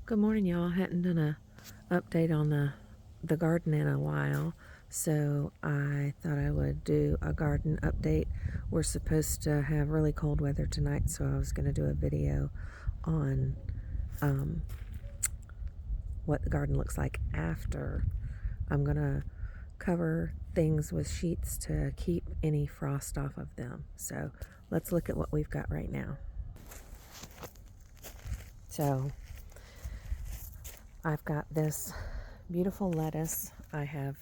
Good morning, y'all. Hadn't done a update on the garden in a while, so I thought I would do a garden update. We're supposed to have really cold weather tonight, so I was going to do a video on what the garden looks like after. I'm going to cover things with sheets to keep any frost off of them. So let's look at what we've got right now. So I've got this beautiful lettuce. I have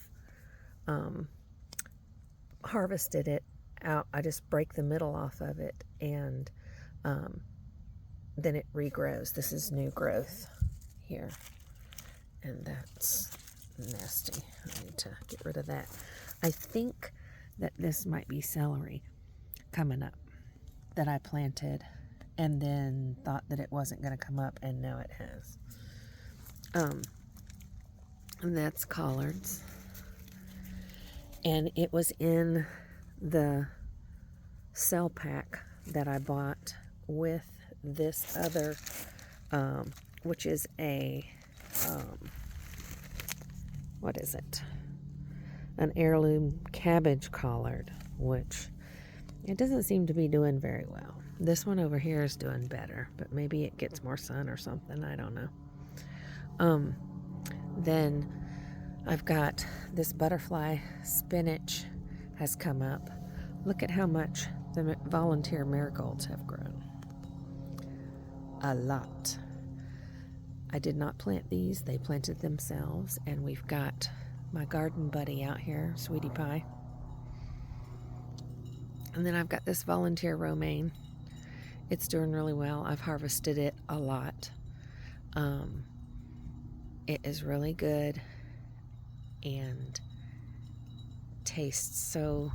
harvested it out. I just break the middle off of it, and then it regrows. This is new growth here, and that's nasty. I need to get rid of that. I think that this might be celery coming up that I planted and then thought that it wasn't going to come up, and now it has. And that's collards, and it was in the cell pack that I bought with this other, which is a, what is it? An heirloom cabbage collard, which it doesn't seem to be doing very well. This one over here is doing better, but maybe it gets more sun or something. I don't know. Then I've got this butterfly spinach has come up. Look at how much the volunteer marigolds have grown. A lot. I did not plant these. They planted themselves. And we've got my garden buddy out here, Sweetie Pie. And then I've got this volunteer romaine. It's doing really well. I've harvested it a lot. It is really good and tastes so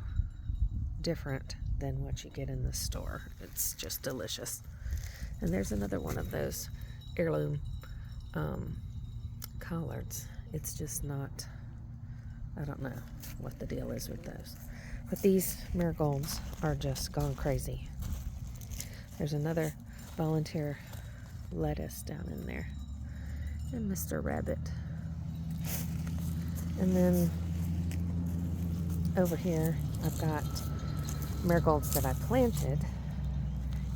different than what you get in the store. It's just delicious. And there's another one of those heirloom collards. It's just not, I don't know what the deal is with those. But these marigolds are just gone crazy. There's another volunteer lettuce down in there. And Mr. Rabbit. And then over here, I've got marigolds that I planted.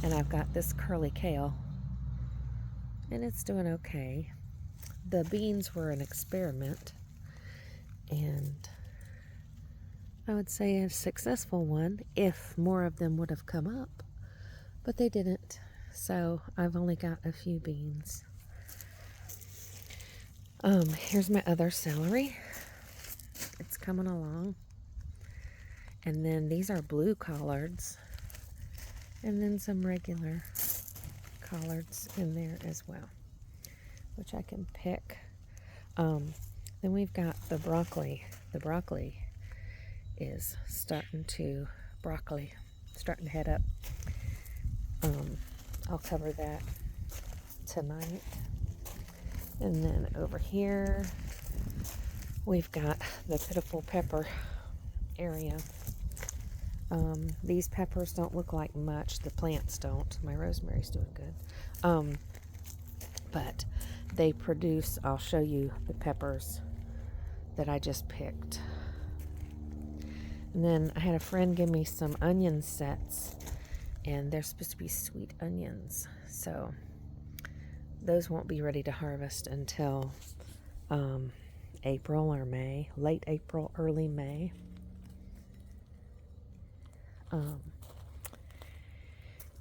And I've got this curly kale. And it's doing okay. The beans were an experiment. And I would say a successful one if more of them would have come up. But they didn't. So I've only got a few beans. Here's my other celery. It's coming along. And then these are blue collards. And then some regular collards in there as well, which I can pick. Then we've got the broccoli. The broccoli is starting to head up. I'll cover that tonight. And then over here, we've got the pitiful pepper area. These peppers don't look like much. The plants don't. My rosemary's doing good. But they produce, I'll show you the peppers that I just picked. And then I had a friend give me some onion sets, and they're supposed to be sweet onions. So those won't be ready to harvest until April or May, late April, early May.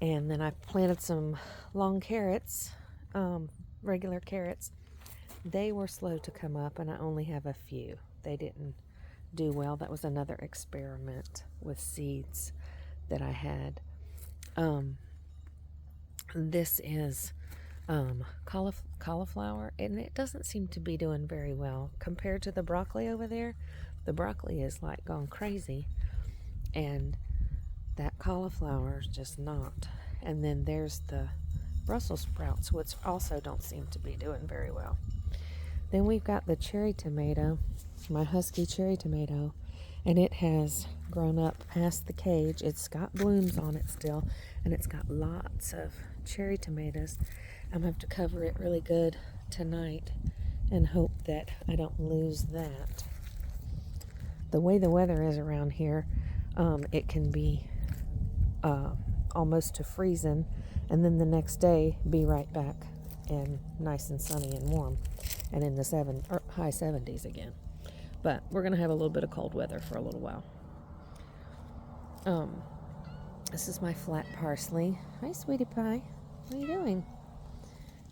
And then I planted some long carrots, regular carrots. They were slow to come up, and I only have a few. They didn't do well. That was another experiment with seeds that I had. This is cauliflower, and it doesn't seem to be doing very well compared to the broccoli over there. The broccoli is like gone crazy, and that cauliflower is just not. And then there's the Brussels sprouts, which also don't seem to be doing very well. Then we've got the cherry tomato, my husky cherry tomato, and it has grown up past the cage. It's got blooms on it still, and it's got lots of cherry tomatoes. I'm gonna have to cover it really good tonight and hope that I don't lose that. The way the weather is around here, it can be almost to freezing, and then the next day be right back and nice and sunny and warm and in the high 70s again. But we're gonna have a little bit of cold weather for a little while. This is my flat parsley. Hi, sweetie pie. What are you doing?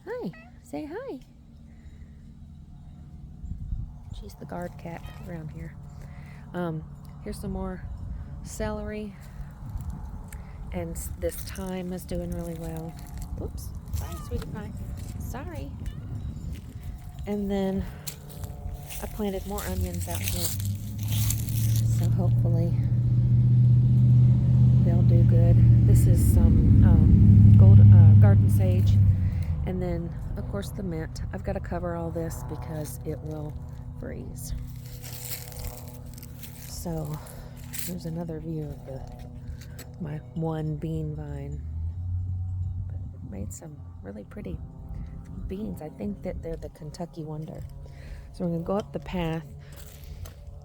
Hi. Say hi. She's the guard cat around here. Here's some more celery. And this thyme is doing really well. Oops. Bye, sweetie pie. Sorry. And then I planted more onions out here. So hopefully they'll do good. This is some garden sage. And then, of course, the mint. I've got to cover all this because it will freeze. So here's another view of my one bean vine. But it made some really pretty beans. I think that they're the Kentucky Wonder. So we're going to go up the path.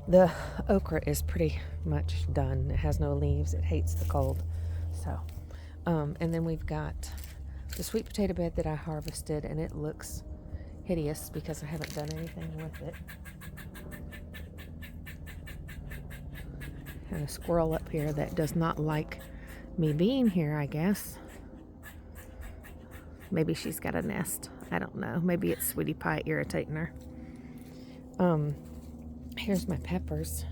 The okra is pretty much done. It has no leaves. It hates the cold. So, and then we've got the sweet potato bed that I harvested, and it looks hideous because I haven't done anything with it. And a squirrel up here that does not like me being here, I guess. Maybe she's got a nest. I don't know. Maybe it's sweetie pie irritating her. Here's my peppers.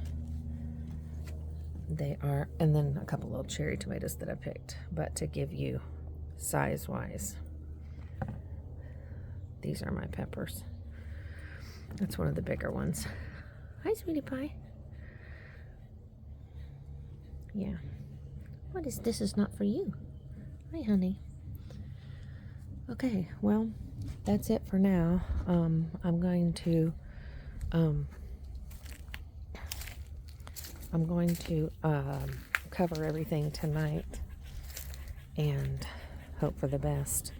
They are, and then a couple little cherry tomatoes that I picked, but to give you size-wise, these are my peppers. That's one of the bigger ones. Hi, sweetie pie. Yeah. What is this? Is not for you. Hi, honey. Okay, well, that's it for now. I'm going to cover everything tonight and hope for the best.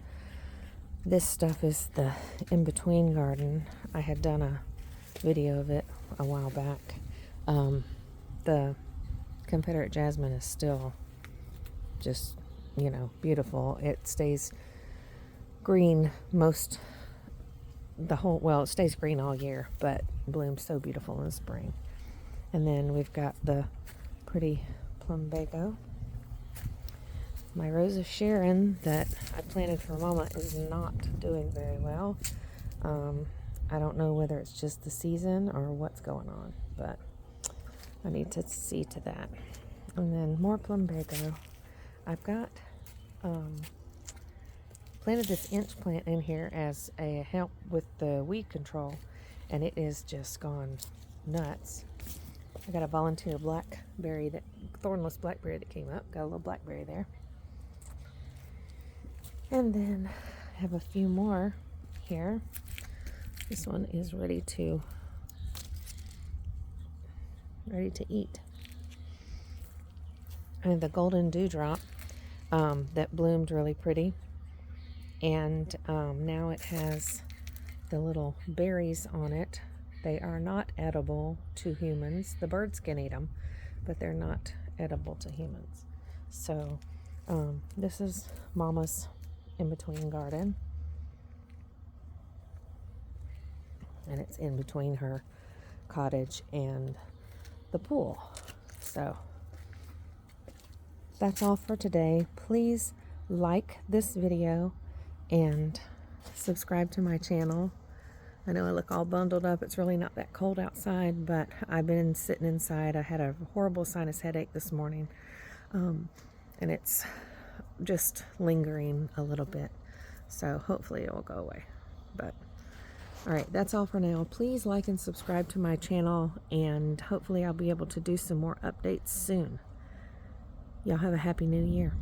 This stuff is the in-between garden. I had done a video of it a while back. The Confederate jasmine is still just, beautiful. It stays green it stays green all year, but blooms so beautiful in the spring. And then we've got the pretty plumbago. My Rose of Sharon that I planted for Mama is not doing very well. I don't know whether it's just the season or what's going on, but I need to see to that. And then more plumbago. I've got planted this inch plant in here as a help with the weed control, and it is just gone nuts. I got a volunteer thornless blackberry that came up. Got a little blackberry there. And then I have a few more here. This one is ready to eat. And the golden dewdrop that bloomed really pretty. And now it has the little berries on it. They are not edible to humans. The birds can eat them, but they're not edible to humans. So this is Mama's in-between garden. And it's in between her cottage and the pool. So that's all for today. Please like this video and subscribe to my channel. I know I look all bundled up. It's really not that cold outside, but I've been sitting inside. I had a horrible sinus headache this morning, and it's just lingering a little bit. So hopefully it will go away. But all right, that's all for now. Please like and subscribe to my channel, and hopefully I'll be able to do some more updates soon. Y'all have a happy new year.